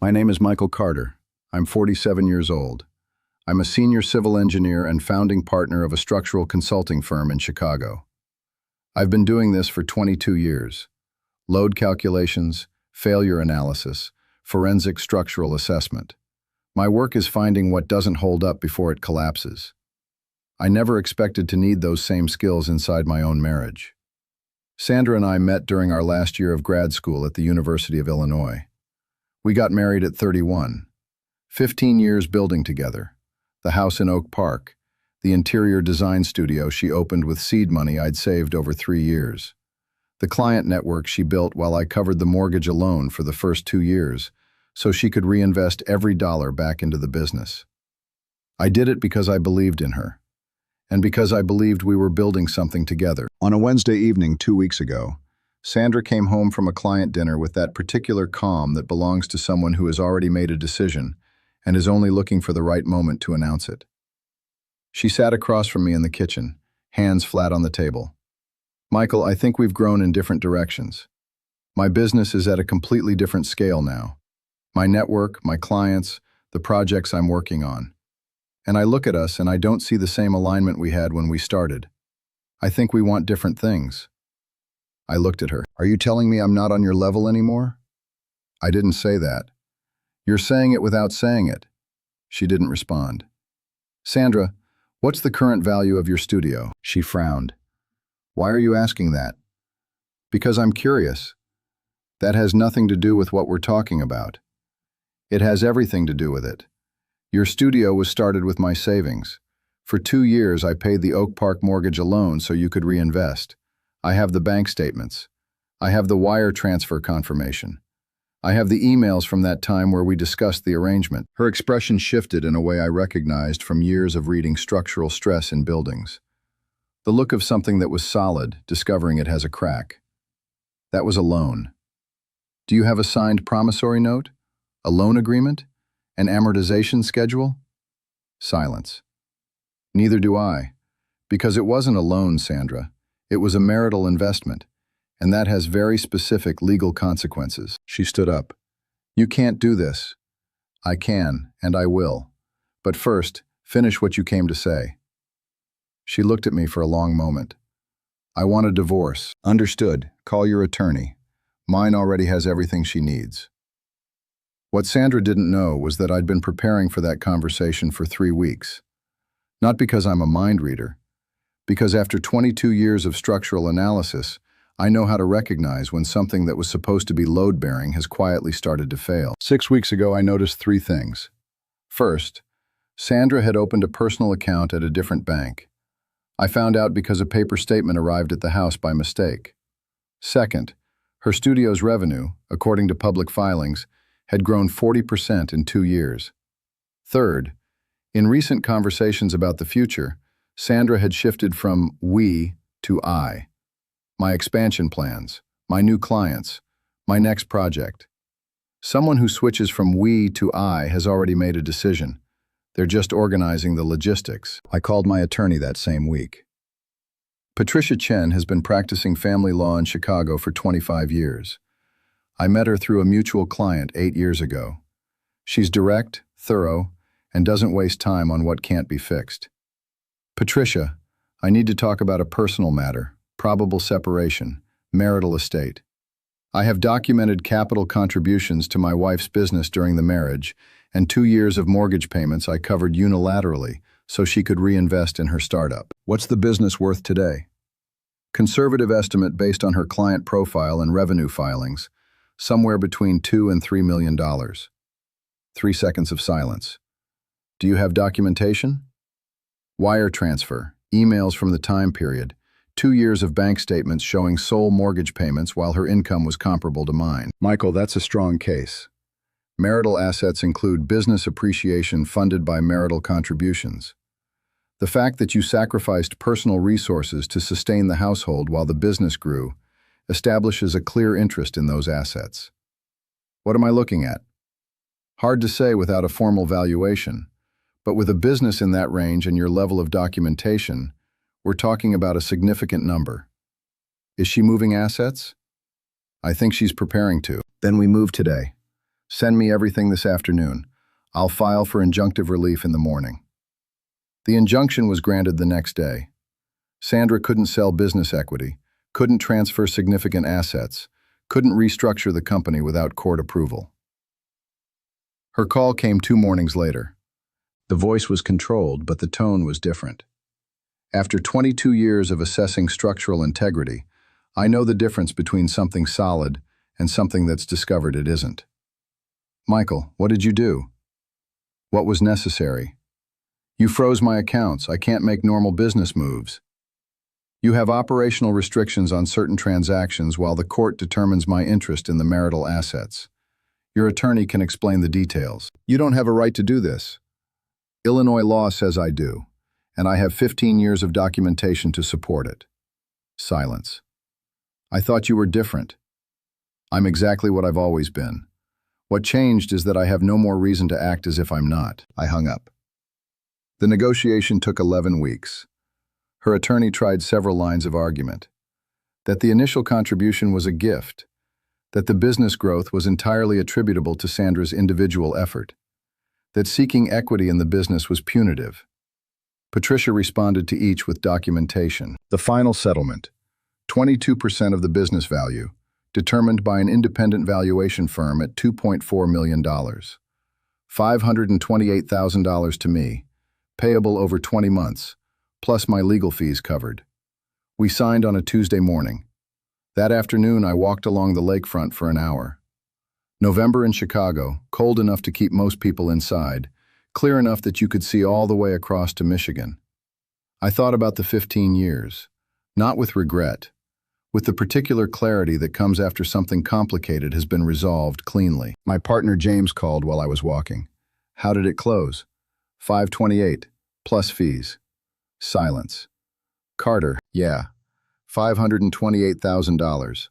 My name is Michael Carter. I'm 47 years old. I'm a senior civil engineer and founding partner of a structural consulting firm in Chicago. I've been doing this for 22 years. Load calculations, failure analysis, forensic structural assessment. My work is finding what doesn't hold up before it collapses. I never expected to need those same skills inside my own marriage. Sandra and I met during our last year of grad school at the University of Illinois. We got married at 31. 15 years building together. The house in Oak Park, the interior design studio she opened with seed money I'd saved over 3 years. The client network she built while I covered the mortgage alone for the first 2 years, so she could reinvest every dollar back into the business. I did it because I believed in her, and because I believed we were building something together. On a Wednesday evening 2 weeks ago, Sandra came home from a client dinner with that particular calm that belongs to someone who has already made a decision and is only looking for the right moment to announce it. She sat across from me in the kitchen, hands flat on the table. Michael, I think we've grown in different directions. My business is at a completely different scale now. My network, my clients, the projects I'm working on. And I look at us and I don't see the same alignment we had when we started. I think we want different things. I looked at her. Are you telling me I'm not on your level anymore? I didn't say that. You're saying it without saying it. She didn't respond. Sandra, what's the current value of your studio? She frowned. Why are you asking that? Because I'm curious. That has nothing to do with what we're talking about. It has everything to do with it. Your studio was started with my savings. For 2 years, I paid the Oak Park mortgage alone so you could reinvest. I have the bank statements. I have the wire transfer confirmation. I have the emails from that time where we discussed the arrangement. Her expression shifted in a way I recognized from years of reading structural stress in buildings. The look of something that was solid, discovering it has a crack. That was a loan. Do you have a signed promissory note? A loan agreement? An amortization schedule? Silence. Neither do I. Because it wasn't a loan, Sandra. It was a marital investment, and that has very specific legal consequences. She stood up. You can't do this. I can, and I will. But first, finish what you came to say. She looked at me for a long moment. I want a divorce. Understood. Call your attorney. Mine already has everything she needs. What Sandra didn't know was that I'd been preparing for that conversation for 3 weeks. Not because I'm a mind reader, because after 22 years of structural analysis, I know how to recognize when something that was supposed to be load-bearing has quietly started to fail. 6 weeks ago, I noticed 3 things. First, Sandra had opened a personal account at a different bank. I found out because a paper statement arrived at the house by mistake. Second, her studio's revenue, according to public filings, had grown 40% in 2 years. Third, in recent conversations about the future, Sandra had shifted from we to I. My expansion plans, my new clients, my next project. Someone who switches from we to I has already made a decision. They're just organizing the logistics. I called my attorney that same week. Patricia Chen has been practicing family law in Chicago for 25 years. I met her through a mutual client 8 years ago. She's direct, thorough, and doesn't waste time on what can't be fixed. Patricia, I need to talk about a personal matter, probable separation, marital estate. I have documented capital contributions to my wife's business during the marriage, and 2 years of mortgage payments I covered unilaterally so she could reinvest in her startup. What's the business worth today? Conservative estimate based on her client profile and revenue filings, somewhere between $2 and $3 million. 3 seconds of silence. Do you have documentation? Wire transfer, emails from the time period, 2 years of bank statements showing sole mortgage payments while her income was comparable to mine. Michael, that's a strong case. Marital assets include business appreciation funded by marital contributions. The fact that you sacrificed personal resources to sustain the household while the business grew establishes a clear interest in those assets. What am I looking at? Hard to say without a formal valuation, but with a business in that range and your level of documentation, we're talking about a significant number. Is she moving assets? I think she's preparing to. Then we move today. Send me everything this afternoon. I'll file for injunctive relief in the morning. The injunction was granted the next day. Sandra couldn't sell business equity, couldn't transfer significant assets, couldn't restructure the company without court approval. Her call came 2 mornings later. The voice was controlled, but the tone was different. After 22 years of assessing structural integrity, I know the difference between something solid and something that's discovered it isn't. Michael, what did you do? What was necessary? You froze my accounts. I can't make normal business moves. You have operational restrictions on certain transactions while the court determines my interest in the marital assets. Your attorney can explain the details. You don't have a right to do this. Illinois law says I do, and I have 15 years of documentation to support it. Silence. I thought you were different. I'm exactly what I've always been. What changed is that I have no more reason to act as if I'm not. I hung up. The negotiation took 11 weeks. Her attorney tried several lines of argument. That the initial contribution was a gift. That the business growth was entirely attributable to Sandra's individual effort. That seeking equity in the business was punitive. Patricia responded to each with documentation. The final settlement, 22% of the business value, determined by an independent valuation firm at $2.4 million. $528,000 to me, payable over 20 months, plus my legal fees covered. We signed on a Tuesday morning. That afternoon, I walked along the lakefront for an hour. November in Chicago, cold enough to keep most people inside, clear enough that you could see all the way across to Michigan. I thought about the 15 years, not with regret, with the particular clarity that comes after something complicated has been resolved cleanly. My partner James called while I was walking. How did it close? $528, plus fees. Silence. Carter, yeah, $528,000.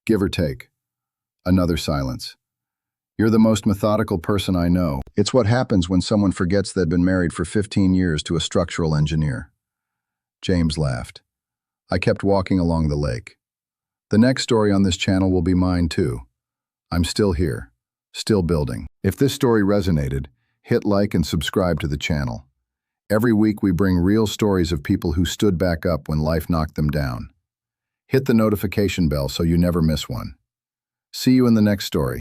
Give or take. Another silence. You're the most methodical person I know. It's what happens when someone forgets they'd been married for 15 years to a structural engineer. James laughed. I kept walking along the lake. The next story on this channel will be mine too. I'm still here, still building. If this story resonated, hit like and subscribe to the channel. Every week we bring real stories of people who stood back up when life knocked them down. Hit the notification bell so you never miss one. See you in the next story.